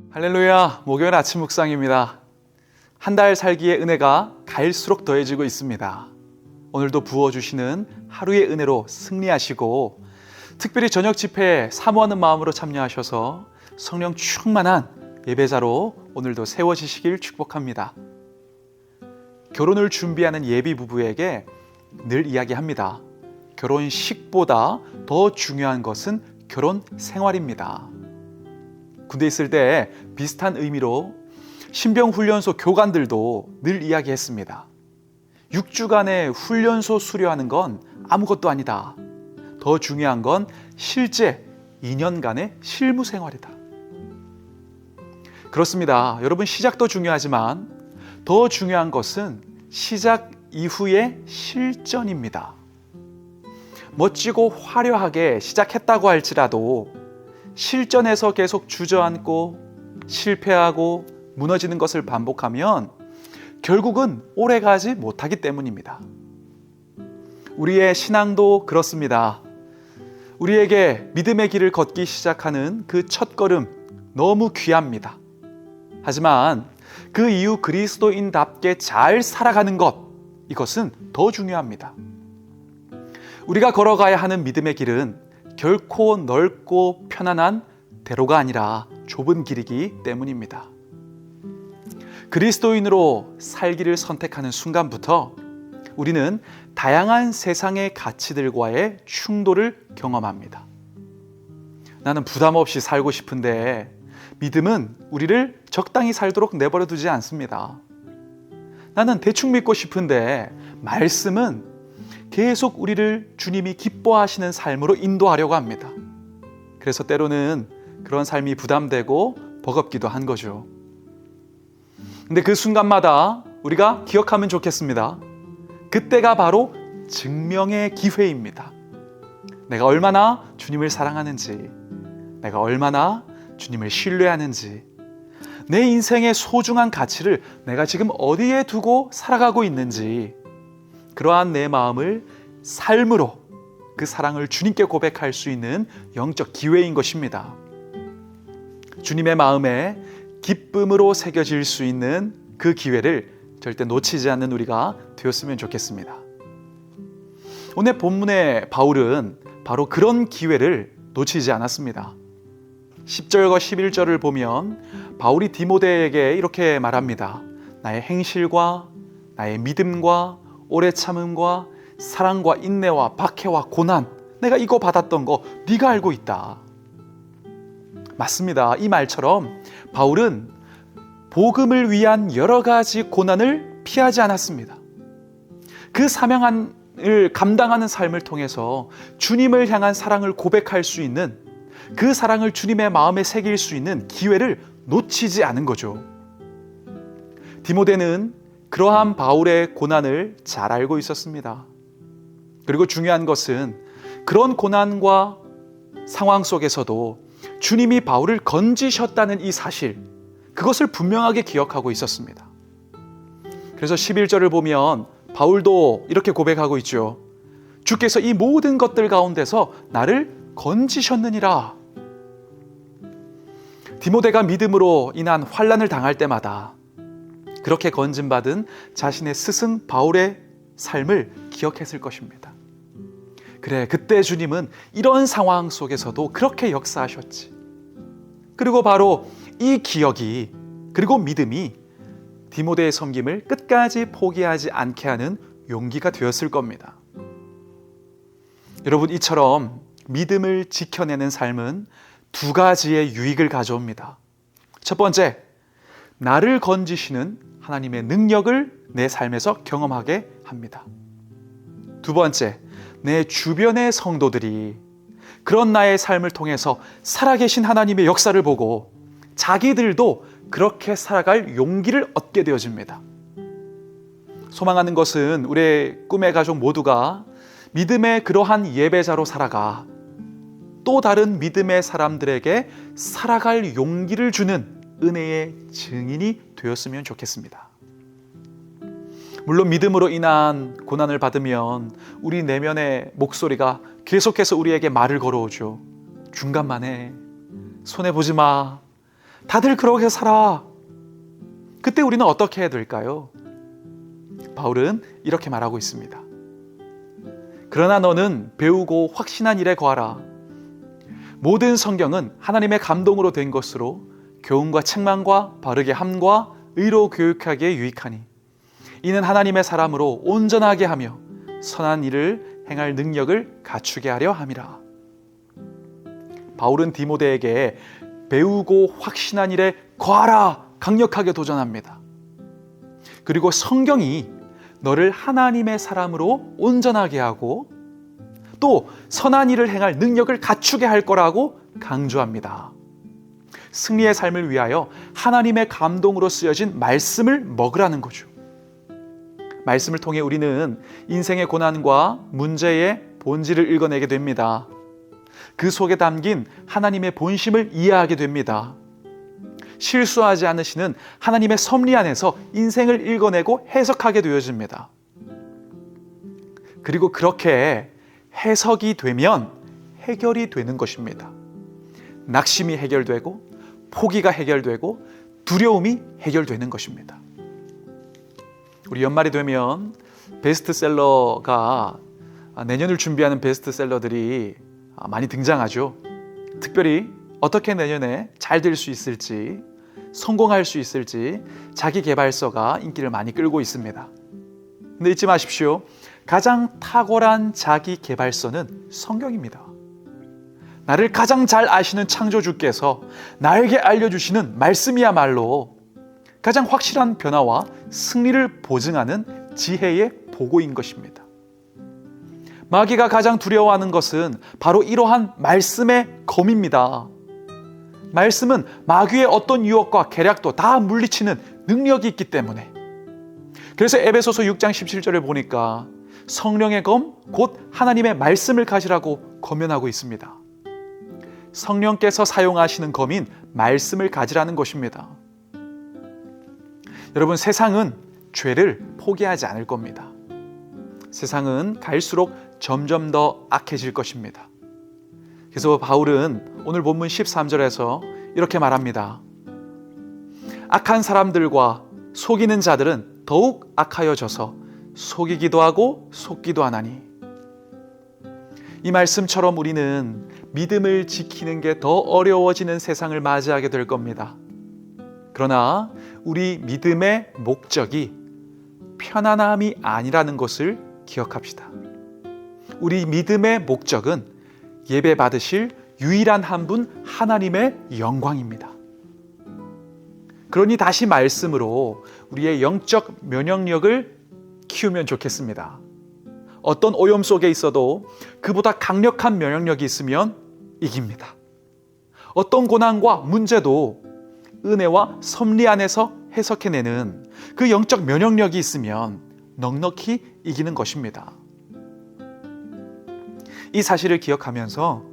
할렐루야, 목요일 아침 묵상입니다. 한 달 살기의 은혜가 갈수록 더해지고 있습니다. 오늘도 부어주시는 하루의 은혜로 승리하시고 특별히 저녁 집회에 사모하는 마음으로 참여하셔서 성령 충만한 예배자로 오늘도 세워지시길 축복합니다. 결혼을 준비하는 예비 부부에게 늘 이야기합니다. 결혼식보다 더 중요한 것은 결혼 생활입니다. 군대 있을 때 비슷한 의미로 신병훈련소 교관들도 늘 이야기했습니다. 6주간의 훈련소 수료하는 건 아무것도 아니다. 더 중요한 건 실제 2년간의 실무 생활이다. 그렇습니다. 여러분, 시작도 중요하지만 더 중요한 것은 시작 이후의 실전입니다. 멋지고 화려하게 시작했다고 할지라도 실전에서 계속 주저앉고 실패하고 무너지는 것을 반복하면 결국은 오래가지 못하기 때문입니다. 우리의 신앙도 그렇습니다. 우리에게 믿음의 길을 걷기 시작하는 그 첫걸음 너무 귀합니다. 하지만 그 이후 그리스도인답게 잘 살아가는 것, 이것은 더 중요합니다. 우리가 걸어가야 하는 믿음의 길은 결코 넓고 편안한 대로가 아니라 좁은 길이기 때문입니다. 그리스도인으로 살기를 선택하는 순간부터 우리는 다양한 세상의 가치들과의 충돌을 경험합니다. 나는 부담 없이 살고 싶은데 믿음은 우리를 적당히 살도록 내버려 두지 않습니다. 나는 대충 믿고 싶은데 말씀은 계속 우리를 주님이 기뻐하시는 삶으로 인도하려고 합니다. 그래서 때로는 그런 삶이 부담되고 버겁기도 한 거죠. 근데 그 순간마다 우리가 기억하면 좋겠습니다. 그때가 바로 증명의 기회입니다. 내가 얼마나 주님을 사랑하는지, 내가 얼마나 주님을 신뢰하는지, 내 인생의 소중한 가치를 내가 지금 어디에 두고 살아가고 있는지, 그러한 내 마음을 삶으로 그 사랑을 주님께 고백할 수 있는 영적 기회인 것입니다. 주님의 마음에 기쁨으로 새겨질 수 있는 그 기회를 절대 놓치지 않는 우리가 되었으면 좋겠습니다. 오늘 본문의 바울은 바로 그런 기회를 놓치지 않았습니다. 10절과 11절을 보면 바울이 디모데에게 이렇게 말합니다. 나의 행실과 나의 믿음과 오래 참음과 사랑과 인내와 박해와 고난, 내가 이거 받았던 거 네가 알고 있다. 맞습니다. 이 말처럼 바울은 복음을 위한 여러 가지 고난을 피하지 않았습니다. 그 사명을 감당하는 삶을 통해서 주님을 향한 사랑을 고백할 수 있는, 그 사랑을 주님의 마음에 새길 수 있는 기회를 놓치지 않은 거죠. 디모데는 그러한 바울의 고난을 잘 알고 있었습니다. 그리고 중요한 것은 그런 고난과 상황 속에서도 주님이 바울을 건지셨다는 이 사실, 그것을 분명하게 기억하고 있었습니다. 그래서 11절을 보면 바울도 이렇게 고백하고 있죠. 주께서 이 모든 것들 가운데서 나를 건지셨느니라. 디모데가 믿음으로 인한 환난을 당할 때마다 그렇게 건진받은 자신의 스승 바울의 삶을 기억했을 것입니다. 그래, 그때 주님은 이런 상황 속에서도 그렇게 역사하셨지. 그리고 바로 이 기억이, 그리고 믿음이 디모데의 섬김을 끝까지 포기하지 않게 하는 용기가 되었을 겁니다. 여러분, 이처럼 믿음을 지켜내는 삶은 두 가지의 유익을 가져옵니다. 첫 번째, 나를 건지시는 하나님의 능력을 내 삶에서 경험하게 합니다. 두 번째, 내 주변의 성도들이 그런 나의 삶을 통해서 살아계신 하나님의 역사를 보고 자기들도 그렇게 살아갈 용기를 얻게 되어집니다. 소망하는 것은 우리의 꿈의 가족 모두가 믿음의 그러한 예배자로 살아가 또 다른 믿음의 사람들에게 살아갈 용기를 주는 은혜의 증인이 되었으면 좋겠습니다. 물론 믿음으로 인한 고난을 받으면 우리 내면의 목소리가 계속해서 우리에게 말을 걸어오죠. 중간만 해. 손해보지 마. 다들 그렇게 살아. 그때 우리는 어떻게 해야 될까요? 바울은 이렇게 말하고 있습니다. 그러나 너는 배우고 확신한 일에 거하라. 모든 성경은 하나님의 감동으로 된 것으로 교훈과 책망과 바르게 함과 의로 교육하기에 유익하니 이는 하나님의 사람으로 온전하게 하며 선한 일을 행할 능력을 갖추게 하려 함이라. 바울은 디모데에게 배우고 확신한 일에 거하라 강력하게 도전합니다. 그리고 성경이 너를 하나님의 사람으로 온전하게 하고 또 선한 일을 행할 능력을 갖추게 할 거라고 강조합니다. 승리의 삶을 위하여 하나님의 감동으로 쓰여진 말씀을 먹으라는 거죠. 말씀을 통해 우리는 인생의 고난과 문제의 본질을 읽어내게 됩니다. 그 속에 담긴 하나님의 본심을 이해하게 됩니다. 실수하지 않으시는 하나님의 섭리 안에서 인생을 읽어내고 해석하게 되어집니다. 그리고 그렇게 해석이 되면 해결이 되는 것입니다. 낙심이 해결되고 포기가 해결되고 두려움이 해결되는 것입니다. 우리 연말이 되면 베스트셀러가 내년을 준비하는 베스트셀러들이 많이 등장하죠. 특별히 어떻게 내년에 잘 될 수 있을지, 성공할 수 있을지 자기 개발서가 인기를 많이 끌고 있습니다. 근데 잊지 마십시오. 가장 탁월한 자기 개발서는 성경입니다. 나를 가장 잘 아시는 창조주께서 나에게 알려주시는 말씀이야말로 가장 확실한 변화와 승리를 보증하는 지혜의 보고인 것입니다. 마귀가 가장 두려워하는 것은 바로 이러한 말씀의 검입니다. 말씀은 마귀의 어떤 유혹과 계략도 다 물리치는 능력이 있기 때문에, 그래서 에베소서 6장 17절을 보니까 성령의 검 곧 하나님의 말씀을 가지라고 권면하고 있습니다. 성령께서 사용하시는 검인 말씀을 가지라는 것입니다. 여러분, 세상은 죄를 포기하지 않을 겁니다. 세상은 갈수록 점점 더 악해질 것입니다. 그래서 바울은 오늘 본문 13절에서 이렇게 말합니다. 악한 사람들과 속이는 자들은 더욱 악하여져서 속이기도 하고 속기도 하나니. 이 말씀처럼 우리는 믿음을 지키는 게 더 어려워지는 세상을 맞이하게 될 겁니다. 그러나 우리 믿음의 목적이 편안함이 아니라는 것을 기억합시다. 우리 믿음의 목적은 예배 받으실 유일한 한 분 하나님의 영광입니다. 그러니 다시 말씀으로 우리의 영적 면역력을 키우면 좋겠습니다. 어떤 오염 속에 있어도 그보다 강력한 면역력이 있으면 이깁니다. 어떤 고난과 문제도 은혜와 섭리 안에서 해석해내는 그 영적 면역력이 있으면 넉넉히 이기는 것입니다. 이 사실을 기억하면서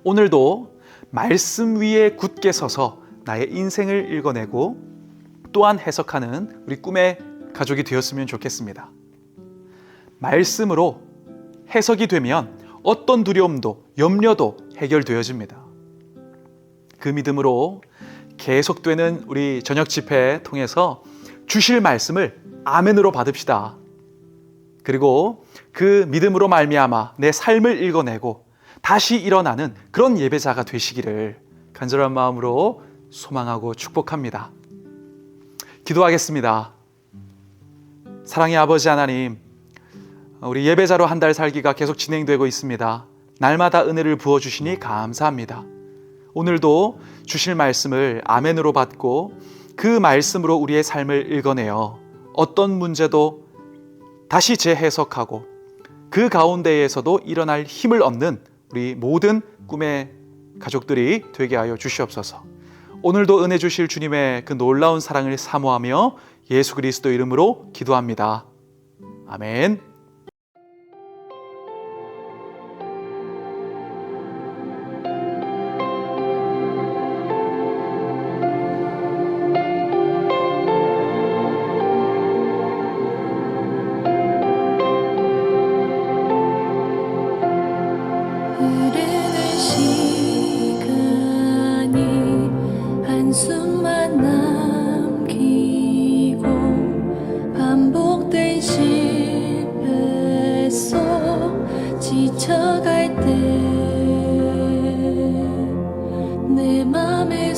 오늘도 말씀 위에 굳게 서서 나의 인생을 읽어내고 또한 해석하는 우리 꿈의 가족이 되었으면 좋겠습니다. 말씀으로 해석이 되면 어떤 두려움도 염려도 해결되어집니다. 그 믿음으로 계속되는 우리 저녁 집회 통해서 주실 말씀을 아멘으로 받읍시다. 그리고 그 믿음으로 말미암아 내 삶을 읽어내고 다시 일어나는 그런 예배자가 되시기를 간절한 마음으로 소망하고 축복합니다. 기도하겠습니다. 사랑의 아버지 하나님, 우리 예배자로 한 달 살기가 계속 진행되고 있습니다. 날마다 은혜를 부어주시니 감사합니다. 오늘도 주실 말씀을 아멘으로 받고 그 말씀으로 우리의 삶을 읽어내어 어떤 문제도 다시 재해석하고 그 가운데에서도 일어날 힘을 얻는 우리 모든 꿈의 가족들이 되게 하여 주시옵소서. 오늘도 은혜 주실 주님의 그 놀라운 사랑을 사모하며 예수 그리스도 이름으로 기도합니다. 아멘. 되는 시간이 한숨만 남기고 반복된 실패 속 지쳐갈 때 내 맘에